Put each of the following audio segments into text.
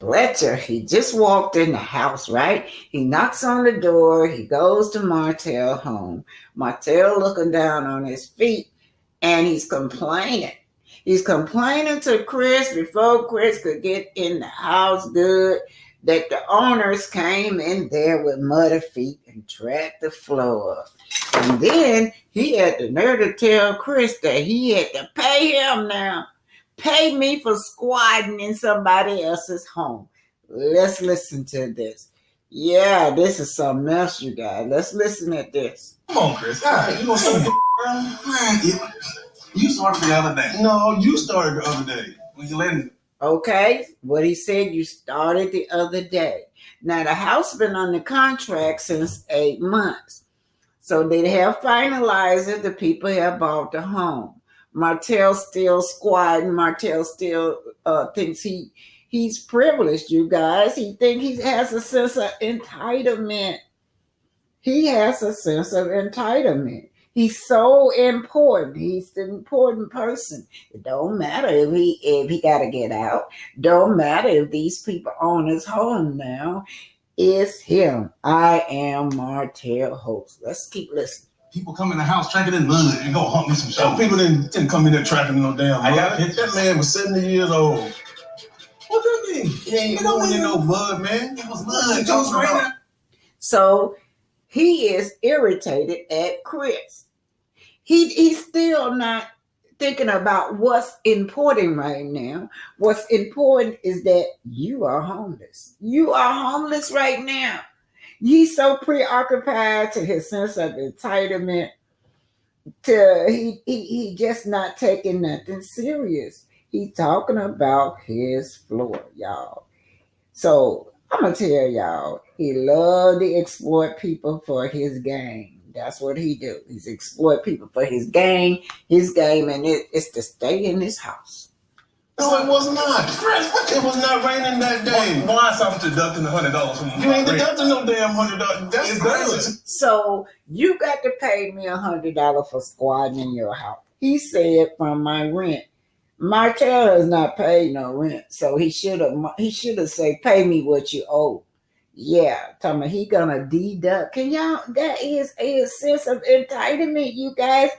Fletcher, he just walked in the house, right? He knocks on the door. He goes to Martel home. Martel looking down on his feet, and he's complaining. He's complaining to Chris before Chris could get in the house good that the owners came in there with muddy feet and tracked the floor up. And then he had the nerve to tell Chris that he had to pay him now. Pay me for squatting in somebody else's home. Let's listen to this. Yeah, this is something else, you guys. Let's listen at this. Come on, Chris. God, you gonna start man, you started the other day. No, you started the other day. When you let him. Okay, what he said, you started the other day. Now, the house been under contract since 8 months. So they have finalized it. The people have bought the home. Martel still squatting. Martel still thinks he's privileged, you guys. He thinks he has a sense of entitlement. He has a sense of entitlement. He's so important. He's the important person. It don't matter if he got to get out. Don't matter if these people own his home now. It's him. I am Martel host. Let's keep listening. People come in the house tracking in mud and go hunt me some shit. People didn't come in there tracking no damn mud. That man was 70 years old. What do you mean? He ain't going in no mud, man. It was mud. It was raining. So he is irritated at Chris. He's still not thinking about what's important right now. What's important is that you are homeless. You are homeless right now. He's so preoccupied to his sense of entitlement to he just not taking nothing serious. He's talking about his floor, y'all. So I'm gonna tell y'all, he loved to exploit people for his game. That's what he do. He's exploit people for his game, and it's to stay in his house. No, it was not. It was not raining that day. Why I'm deducting $100 from you ain't deducting no damn $100. That's crazy. So you got to pay me $100 for squatting in your house. He said from my rent. Martel has not paid no rent, so he should have said, pay me what you owe. Yeah, talking about he gonna deduct. Can y'all? That is a sense of entitlement, you guys.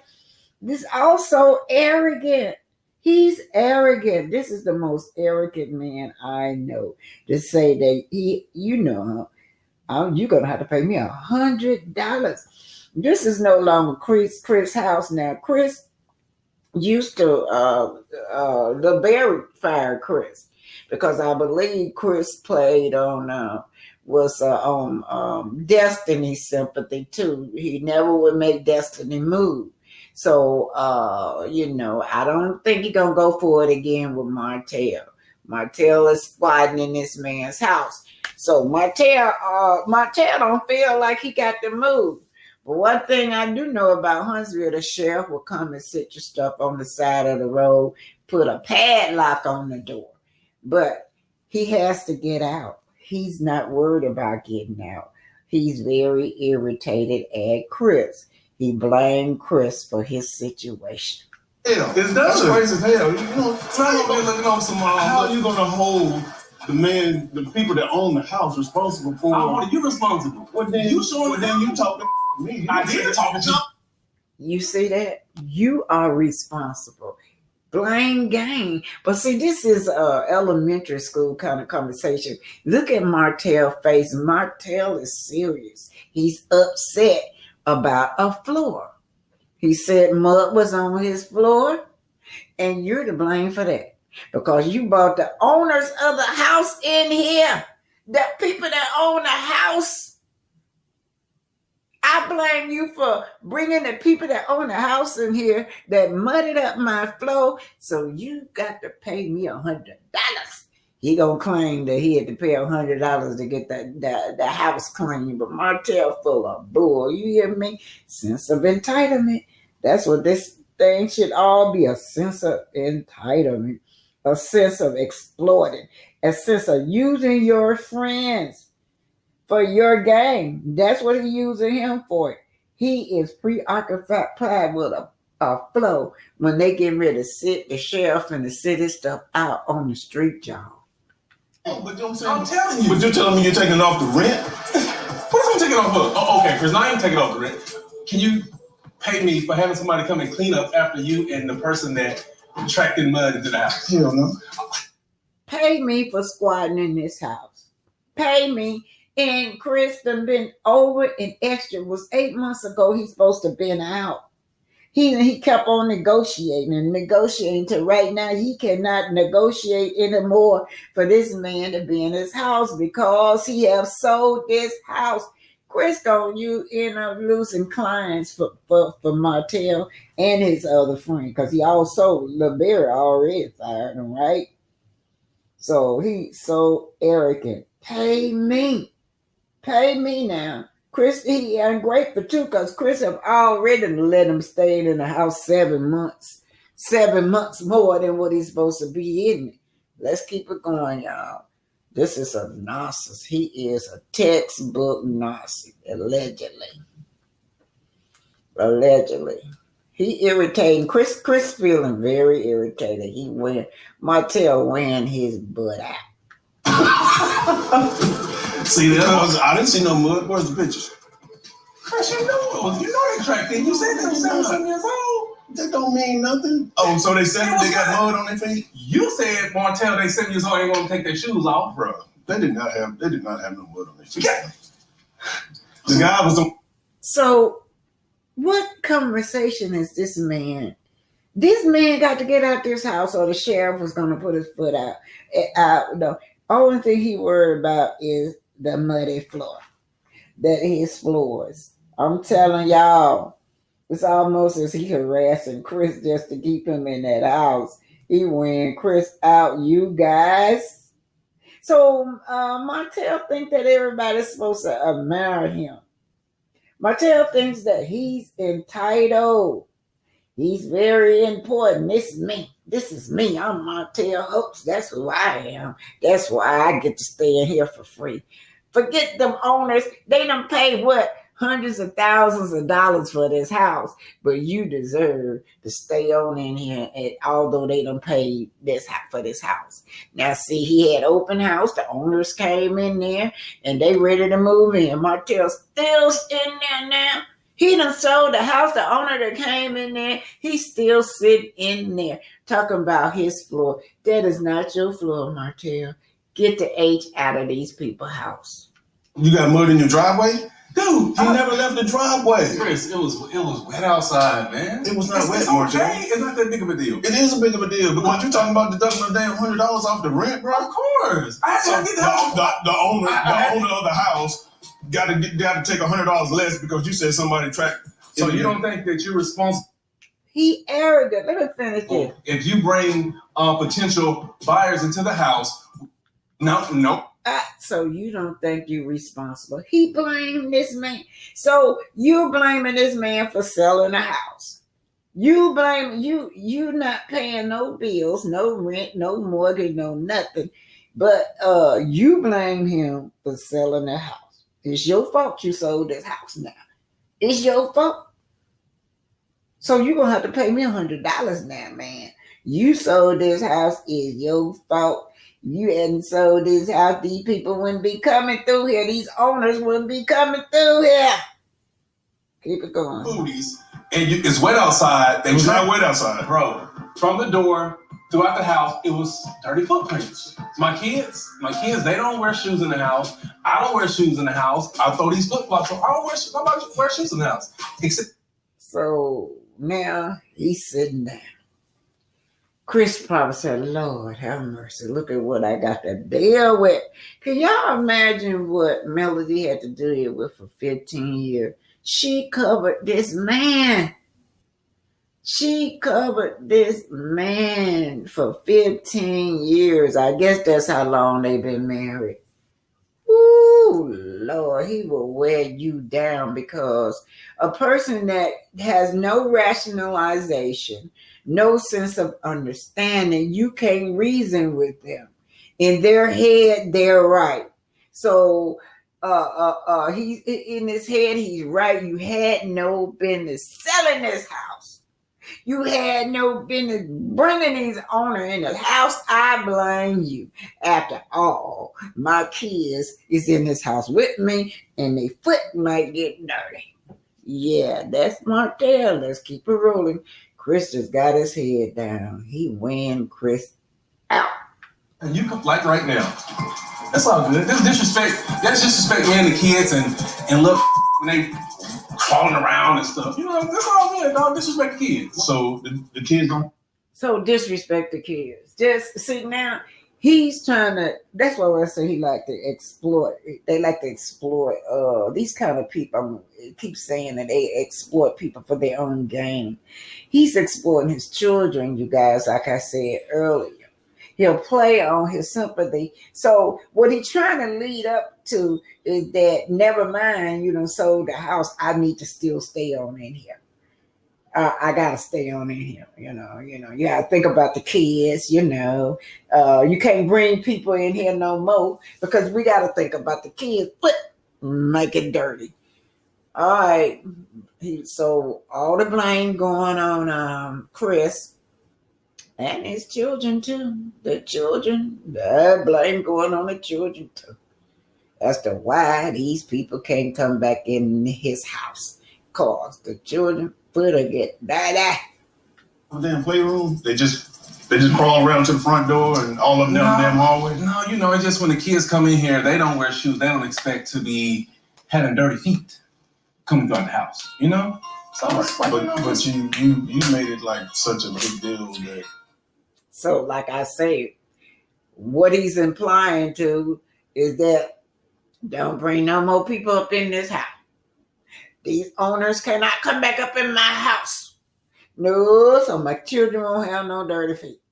This also arrogant. He's arrogant. This is the most arrogant man I know to say that you're gonna have to pay me $100. This is no longer Chris' house now. Chris used to the Barry fired Chris because I believe Chris played on Destiny sympathy too. He never would make Destiny move. So, I don't think he's going to go for it again with Martel. Martel is squatting in this man's house. So Martel don't feel like he got to move. But one thing I do know about Huntsville, the sheriff will come and sit your stuff on the side of the road, put a padlock on the door. But he has to get out. He's not worried about getting out. He's very irritated at Chris. He blamed Chris for his situation. Hell, that's crazy as hell. How are you gonna hold the people that own the house responsible for? How are you responsible? Well, then you talking to me. I did talking to you. You see that? You are responsible. Blame game. But see, this is elementary school kind of conversation. Look at Martel's face. Martel is serious. He's upset about a floor. He said mud was on his floor, and you're to blame for that because you brought the owners of the house in here. The people that own the house. I blame you for bringing the people that own the house in here that muddied up my floor. So you got to pay me $100. He gonna claim that he had to pay $100 to get the house clean, but Martel full of bull. You hear me? Sense of entitlement. That's what this thing should all be, a sense of entitlement, a sense of exploiting, a sense of using your friends for your game. That's what he's using him for. He is preoccupied with a flow when they get ready to sit the sheriff and the city stuff out on the street, y'all. Oh, but I'm telling you. But you're telling me you're taking it off the rent? What am I taking off of? Oh, okay, Chris, now I ain't taking off the rent. Can you pay me for having somebody come and clean up after you and the person that tracked in mud into the house? Hell no. Pay me for squatting in this house. Pay me. And Chris done been over and extra. Was 8 months ago he's supposed to have been out. He kept on negotiating till right now he cannot negotiate anymore for this man to be in his house because he have sold this house. Chris you end up losing clients for Martel and his other friend because he also LeBerry already fired him, right? So he's so arrogant. Pay me now. Chris, he ungrateful too, because Chris have already let him stay in the house 7 months. 7 months more than what he's supposed to be in it. Let's keep it going, y'all. This is a narcissist. He is a textbook narcissist, allegedly. He irritating. Chris feeling very irritated. Martel ran his butt out. See, I didn't see no mud. Where's the pictures? Chris, you know they tracked in. You said they were 7 years old. That don't mean nothing. Oh, so they said they got mud on their feet? You said Martel, they 7 years old, ain't gonna take their shoes off, bro. They did not have no mud on their feet. Yeah. The guy was on. So, what conversation is this man? This man got to get out this house, or the sheriff was gonna put his foot out. The only thing he worried about is the muddy floor, that his floors. I'm telling y'all, it's almost as he harassing Chris just to keep him in that house. He wearing Chris out, you guys. So Martel thinks that everybody's supposed to admire him. Martel thinks that he's entitled. He's very important. This is me. I'm Martel Hopes. That's who I am. That's why I get to stay in here for free. Forget them owners. They done pay what? Hundreds of thousands of dollars for this house. But you deserve to stay on in here, although they done paid for this house. Now, see, he had open house. The owners came in there, and they ready to move in. Martel's still in there now. He done sold the house. The owner that came in there, he's still sitting in there talking about his floor. That is not your floor, Martel. Get the H out of these people's house. You got mud in your driveway? Dude, he never left the driveway. Chris, it was wet outside, man. It was not wet, Martel. Okay. It's not that big of a deal. It is a big of a deal because you're talking about deducting a damn $100 off the rent, bro. Of course. The owner of the house got to take $100 less because you said somebody tracked. So you don't think that you're responsible? He arrogant. Let me finish this. If you bring potential buyers into the house, no. So you don't think you're responsible? He blamed this man. So you're blaming this man for selling a house. You blame you not paying no bills, no rent, no mortgage, no nothing. But you blame him for selling the house. It's your fault you sold this house now. It's your fault. So you're going to have to pay me $100 now, man. You sold this house. It's your fault. You hadn't sold this house. These people wouldn't be coming through here. These owners wouldn't be coming through here. Keep it going. Booties. And it's wet outside. It was not wet outside. Bro, from the door throughout the house, it was dirty footprints. My kids, they don't wear shoes in the house. I don't wear shoes in the house. I throw these flip-flops on. I don't wear shoes. Nobody wears shoes in the house. So now he's sitting down. Chris probably said, Lord, have mercy. Look at what I got to deal with. Can y'all imagine what Melody had to deal with for 15 years? She covered this man. She covered this man for 15 years. I guess that's how long they've been married. Ooh, Lord, he will wear you down because a person that has no rationalization, no sense of understanding, you can't reason with them. In their head, they're right. So he's in his head, he's right. You had no business selling this house. You had no business bringing these owner in the house. I blame you. After all, my kids is in this house with me, and their foot might get dirty. Yeah, that's martel. Let's keep it rolling. Chris just got his head down. He weighing Chris out. And you like right now. That's all good. This disrespect. That's disrespect me and the kids and look when they crawling around and stuff. You know, that's all good, dog. Disrespect the kids. So the kids don't. So disrespect the kids. Just see now, he's trying to. That's why I say he like to exploit. They like to exploit. These kind of people. I keep saying that they exploit people for their own gain. He's exploiting his children, you guys. Like I said earlier. He'll play on his sympathy. So what he's trying to lead up to is that never mind, you done sold the house. I need to still stay on in here. I gotta stay on in here. You gotta think about the kids. You can't bring people in here no more because we gotta think about the kids. But make it dirty. All right. So all the blame going on Chris. And his children too. The children, the blame going on the children too. As to why these people can't come back in his house. Cause the children foot will get die. Damn playroom. They just crawl around to the front door and all of them down the damn hallway. No, it's just when the kids come in here, they don't wear shoes. They don't expect to be having dirty feet coming throughout the house. You know? So but you made it like such a big deal that. So, like I say, what he's implying to is that don't bring no more people up in this house. These owners cannot come back up in my house. No, so my children won't have no dirty feet.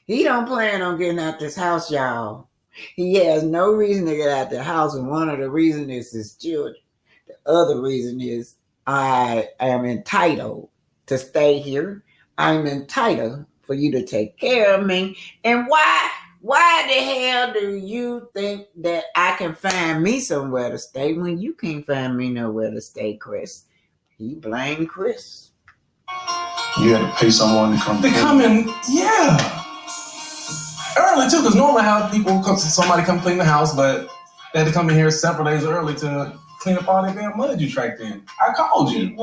He don't plan on getting out this house, y'all. He has no reason to get out the house, and one of the reasons is his children. The other reason is I am entitled to stay here. I'm entitled for you to take care of me. And why the hell do you think that I can find me somewhere to stay when you can't find me nowhere to stay, Chris? He blamed Chris. You had to pay someone to come. They come in, yeah. Early too, because normally how somebody come clean the house, but they had to come in here several days early to clean up all that damn mud you tracked in. I called you.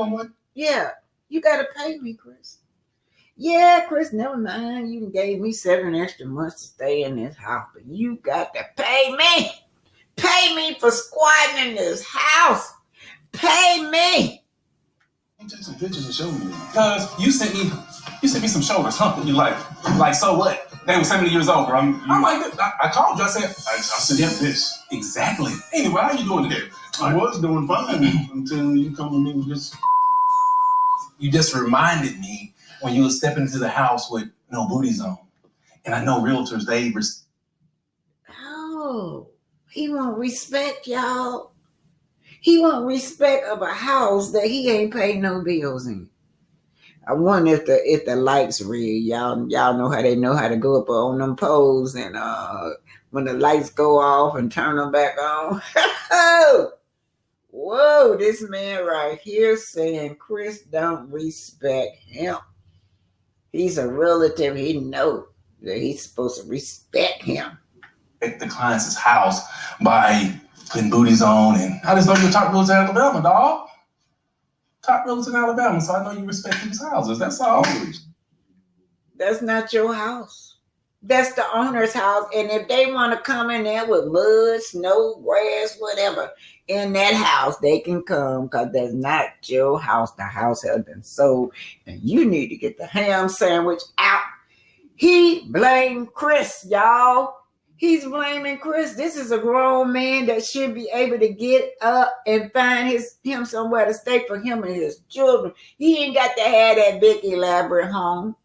Yeah, you gotta pay me, Chris. Yeah, Chris, never mind. You gave me 7 extra months to stay in this house, but you got to pay me. Pay me for squatting in this house. Pay me. You took some pictures and showed me. Cause you sent me some shoulders humping you like so what? They were 70 years old, bro. I'm like, I called you. I said, I sent him this. Exactly. Anyway, how you doing today? I was doing fine until you come to me with this. You just reminded me when you were stepping into the house with no booties on. And I know realtors, he want respect, y'all. He want respect of a house that he ain't paid no bills in. I wonder if the lights real. Y'all know how to go up on them poles and when the lights go off and turn them back on. Whoa, this man right here saying Chris don't respect him. He's a relative. He knows that he's supposed to respect him. The client's house by putting booties on, and I just know you're a top realtor in Alabama, dog. Top realtor in Alabama, so I know you respect these houses. That's all. That's not your house. That's the owner's house. And if they want to come in there with mud, snow, grass, whatever, in that house, they can come because that's not your house. The house has been sold. And you need to get the ham sandwich out. He blamed Chris, y'all. He's blaming Chris. This is a grown man that should be able to get up and find him somewhere to stay for him and his children. He ain't got to have that big elaborate home.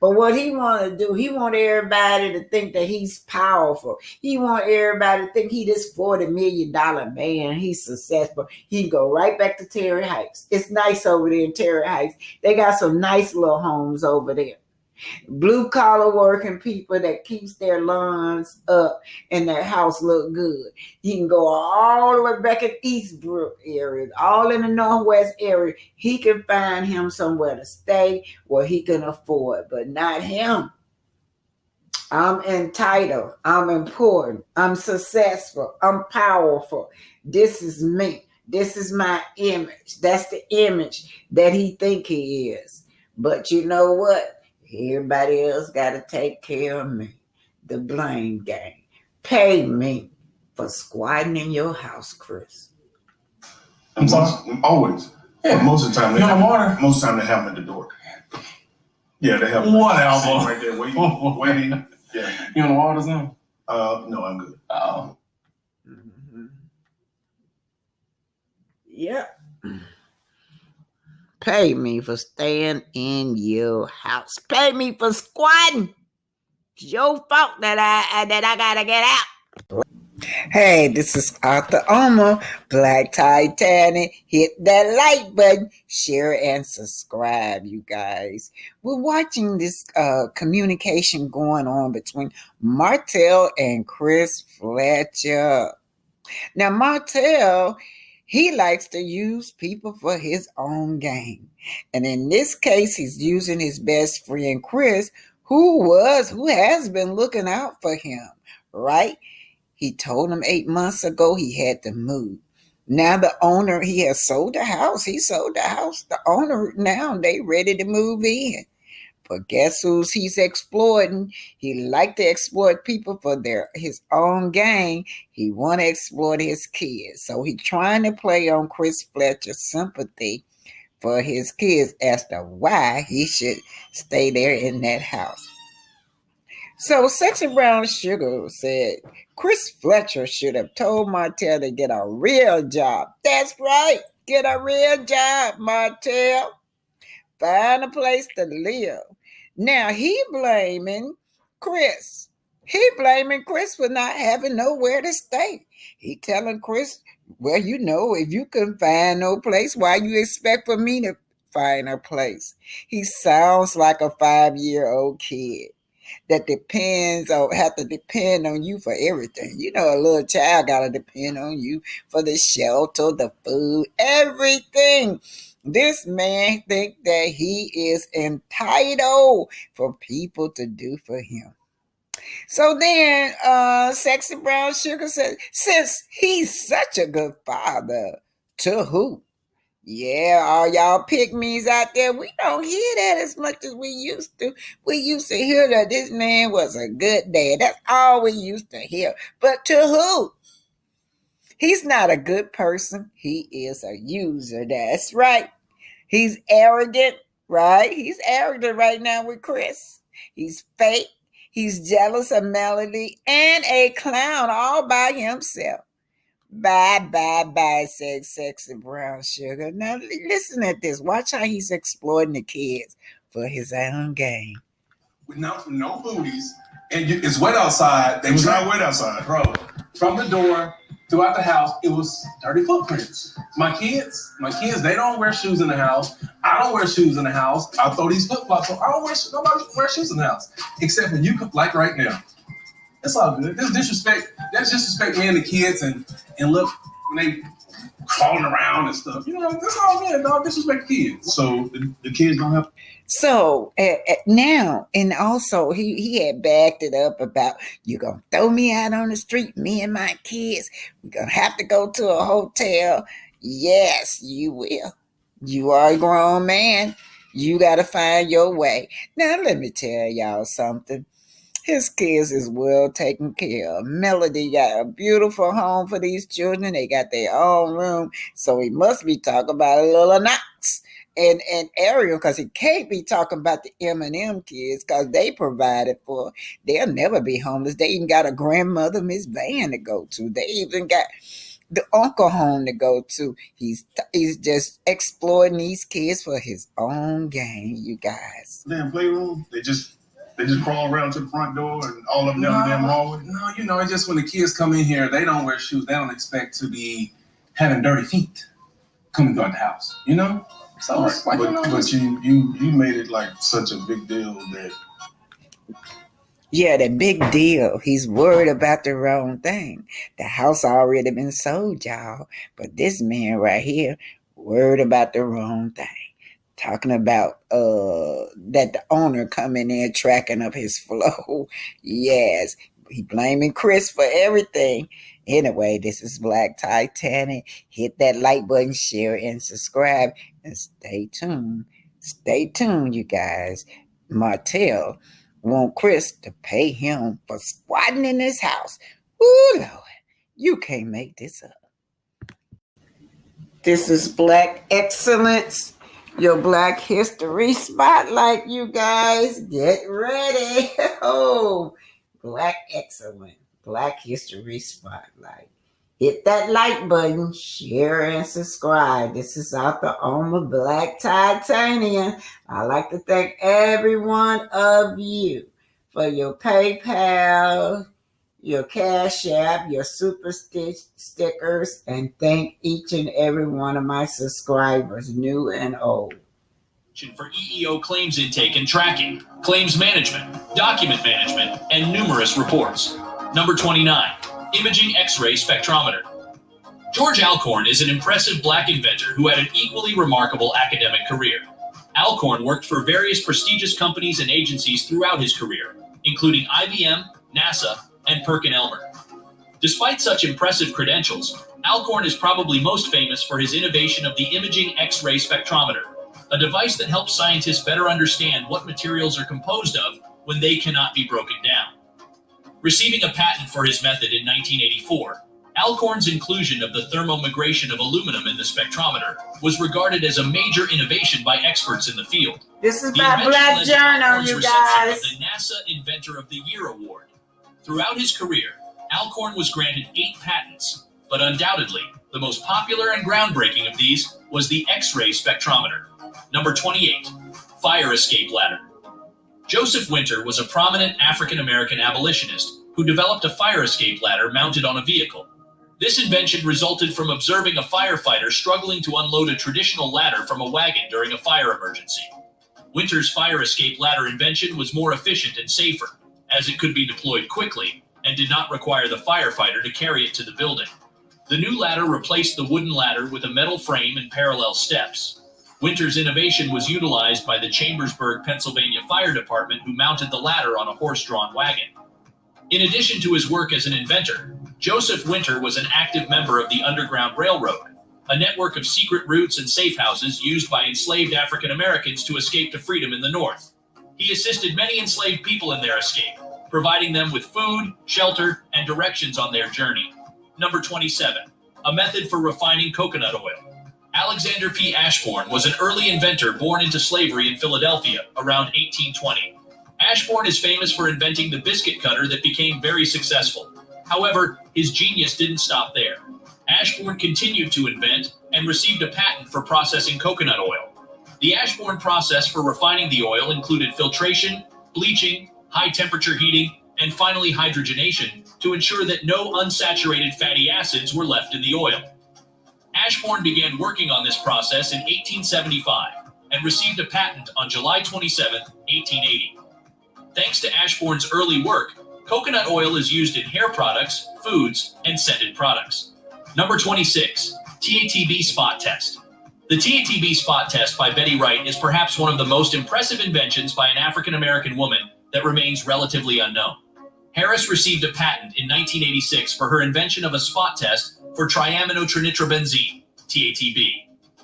But what he want to do, he want everybody to think that he's powerful. He want everybody to think he this $40 million man. He's successful. He can go right back to Terry Heights. It's nice over there in Terry Heights. They got some nice little homes over there. Blue collar working people that keeps their lawns up and their house look good. He can go all the way back in Eastbrook area, all in the Northwest area. He can find him somewhere to stay where he can afford, but not him. I'm entitled. I'm important. I'm successful. I'm powerful. This is me. This is my image. That's the image that he think he is. But you know what? Everybody else got to take care of me. The blame game. Pay me for squatting in your house, Chris. I'm sorry? Always. Yeah. But most of the time, they have them at the door. Yeah, they have them right there waiting. Yeah. You on the water zone? No, I'm good. Oh. Mm-hmm. Yep. Pay me for staying in your house. Pay me for squatting. It's your fault that I gotta get out. Hey, this is Arthur Omer, Black Titanic. Hit that like button, share and subscribe, you guys. We're watching this communication going on between Martel and Chris Fletcher. Now, Martel, he likes to use people for his own gain. And in this case, he's using his best friend, Chris, who has been looking out for him, right? He told him 8 months ago he had to move. Now the owner, he has sold the house. He sold the house. The owner, now they ready to move in. But guess who's he's exploiting? He like to exploit people for his own gain. He want to exploit his kids. So he trying to play on Chris Fletcher's sympathy for his kids as to why he should stay there in that house. So Sexy Brown Sugar said Chris Fletcher should have told Martel to get a real job. That's right. Get a real job, Martel. Find a place to live. Now he blaming Chris. He blaming Chris for not having nowhere to stay. He telling Chris, well, you know, if you can find no place, why you expect for me to find a place? He sounds like a 5-year-old kid that have to depend on you for everything. You know, a little child got to depend on you for the shelter, the food, everything. This man think that he is entitled for people to do for him. So then Sexy Brown Sugar said, since he's such a good father, to who? Yeah, all y'all pygmies out there, we don't hear that as much as we used to. We used to hear that this man was a good dad. That's all we used to hear. But to who? He's not a good person. He is a user. That's right. He's arrogant, right? He's arrogant right now with Chris. He's fake. He's jealous of Melody and a clown all by himself. Bye, said Sexy Brown Sugar. Now listen at this. Watch how he's exploiting the kids for his own gain. With no booties, and it's wet outside. It was not wet outside, bro. From the door throughout the house, it was dirty footprints. My kids, they don't wear shoes in the house. I don't wear shoes in the house. I throw these flip flops on. Nobody wears shoes in the house except for you, like right now. It's all good. That's disrespect me and the kids and look when they crawling around and stuff. You know, that's all good, dog. Disrespect kids. So the kids don't have. So now, and also he had backed it up about, you gonna throw me out on the street, me and my kids. We're gonna have to go to a hotel. Yes, you will. You are a grown man. You gotta find your way. Now let me tell y'all something. His kids is well taken care of. Melody got a beautiful home for these children. They got their own room. So he must be talking about little Knox and Ariel, because he can't be talking about the M&M kids because they provided for. They'll never be homeless. They even got a grandmother, Miss Van, to go to. They even got the uncle home to go to. He's just exploiting these kids for his own gain, you guys. Damn playroom. They just crawl around to the front door and all of them down the damn hallway? No, you know, it's just when the kids come in here, they don't wear shoes. They don't expect to be having dirty feet coming throughout the house, you know? So right. But you made it like such a big deal that Yeah, the big deal. He's worried about the wrong thing. The house already been sold, y'all. But this man right here, worried about the wrong thing. Talking about that the owner coming in tracking up his flow. Yes. He blaming Chris for everything. Anyway, this is Black Titanic. Hit that like button, share, and subscribe. And stay tuned. Stay tuned, you guys. Martel want Chris to pay him for squatting in his house. Ooh, Lord, you can't make this up. This is Black Excellence, your Black History Spotlight, you guys. Get ready. Oh, Black Excellence, Black History Spotlight. Hit that like button, share, and subscribe. This is out the Oma Black Titanium. I'd like to thank every one of you for your PayPal, your Cash App, your Super Stickers, and thank each and every one of my subscribers, new and old. For EEO claims intake and tracking, claims management, document management, and numerous reports. Number 29. Imaging X-ray spectrometer. George Alcorn is an impressive Black inventor who had an equally remarkable academic career. Alcorn worked for various prestigious companies and agencies throughout his career, including IBM, NASA, and PerkinElmer. Despite such impressive credentials, Alcorn is probably most famous for his innovation of the imaging X-ray spectrometer, a device that helps scientists better understand what materials are composed of when they cannot be broken down. Receiving a patent for his method in 1984, Alcorn's inclusion of the thermomigration of aluminum in the spectrometer was regarded as a major innovation by experts in the field. This is my Black Journal, you guys. Of the NASA Inventor of the Year Award. Throughout his career, Alcorn was granted 8 patents, but undoubtedly, the most popular and groundbreaking of these was the X-ray spectrometer. Number 28, fire escape ladder. Joseph Winter was a prominent African-American abolitionist who developed a fire escape ladder mounted on a vehicle. This invention resulted from observing a firefighter struggling to unload a traditional ladder from a wagon during a fire emergency. Winter's fire escape ladder invention was more efficient and safer, as it could be deployed quickly and did not require the firefighter to carry it to the building. The new ladder replaced the wooden ladder with a metal frame and parallel steps. Winter's innovation was utilized by the Chambersburg, Pennsylvania Fire Department, who mounted the ladder on a horse-drawn wagon. In addition to his work as an inventor, Joseph Winter was an active member of the Underground Railroad, a network of secret routes and safe houses used by enslaved African Americans to escape to freedom in the North. He assisted many enslaved people in their escape, providing them with food, shelter, and directions on their journey. Number 27, a method for refining coconut oil. Alexander P. Ashbourne was an early inventor born into slavery in Philadelphia around 1820. Ashbourne is famous for inventing the biscuit cutter that became very successful. However, his genius didn't stop there. Ashbourne continued to invent and received a patent for processing coconut oil. The Ashbourne process for refining the oil included filtration, bleaching, high-temperature heating, and finally hydrogenation to ensure that no unsaturated fatty acids were left in the oil. Ashbourne began working on this process in 1875 and received a patent on July 27, 1880. Thanks to Ashbourne's early work, coconut oil is used in hair products, foods, and scented products. Number 26, TATB spot test. The TATB spot test by Betty Wright is perhaps one of the most impressive inventions by an African-American woman that remains relatively unknown. Harris received a patent in 1986 for her invention of a spot test for triaminotrinitrbenzene, TATB.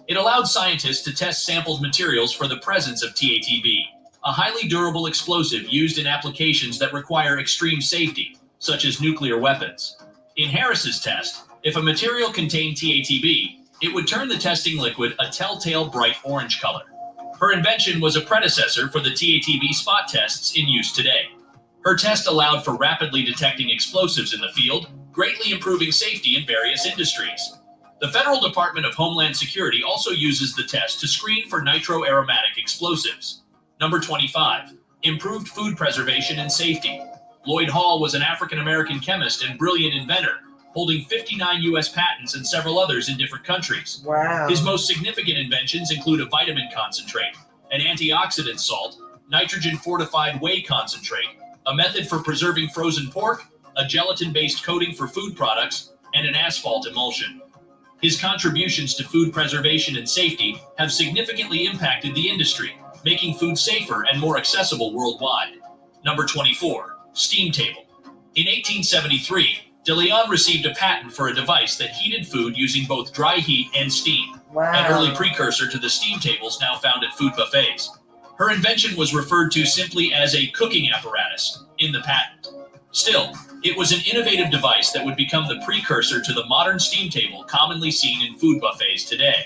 It allowed scientists to test sampled materials for the presence of TATB, a highly durable explosive used in applications that require extreme safety, such as nuclear weapons. In Harris's test, if a material contained TATB, it would turn the testing liquid a telltale bright orange color. Her invention was a predecessor for the TATB spot tests in use today. Her test allowed for rapidly detecting explosives in the field, greatly improving safety in various industries. The Federal Department of Homeland Security also uses the test to screen for nitroaromatic explosives. Number 25, improved food preservation and safety. Lloyd Hall was an African-American chemist and brilliant inventor, holding 59 U.S. patents and several others in different countries. Wow. His most significant inventions include a vitamin concentrate, an antioxidant salt, nitrogen-fortified whey concentrate, a method for preserving frozen pork, a gelatin-based coating for food products, and an asphalt emulsion. His contributions to food preservation and safety have significantly impacted the industry, making food safer and more accessible worldwide. Number 24, steam table. In 1873, De Leon received a patent for a device that heated food using both dry heat and steam, an early precursor to the steam tables now found at food buffets. Her invention was referred to simply as a cooking apparatus in the patent. Still, it was an innovative device that would become the precursor to the modern steam table commonly seen in food buffets today.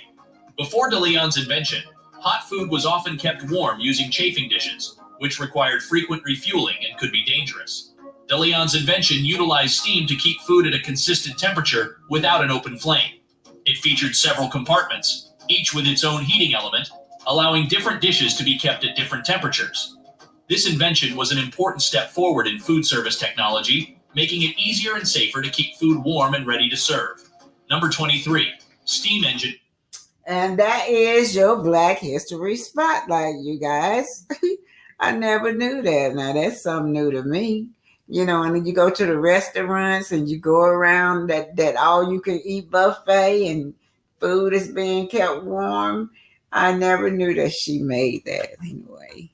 Before De Leon's invention, hot food was often kept warm using chafing dishes, which required frequent refueling and could be dangerous. De Leon's invention utilized steam to keep food at a consistent temperature without an open flame. It featured several compartments, each with its own heating element, allowing different dishes to be kept at different temperatures. This invention was an important step forward in food service technology, making it easier and safer to keep food warm and ready to serve. Number 23, steam engine. And that is your Black History Spotlight, you guys. I never knew that. Now, that's something new to me. You know, and then you go to the restaurants and you go around that all-you-can-eat buffet and food is being kept warm. I never knew that she made that anyway.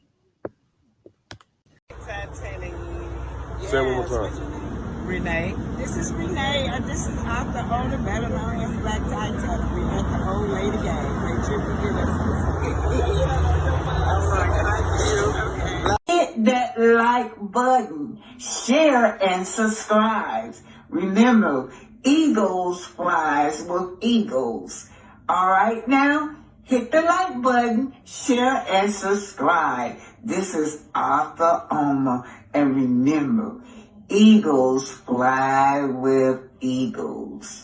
Say it one more time. Renee. This is Renee. This is author, owner, better known as Black Titanic. We at the old lady game. Make sure you give us hit that like button, share and subscribe. Remember, eagles flies with eagles. All right now, hit the like button, share and subscribe. This is Arthur Omer, and remember, eagles fly with eagles.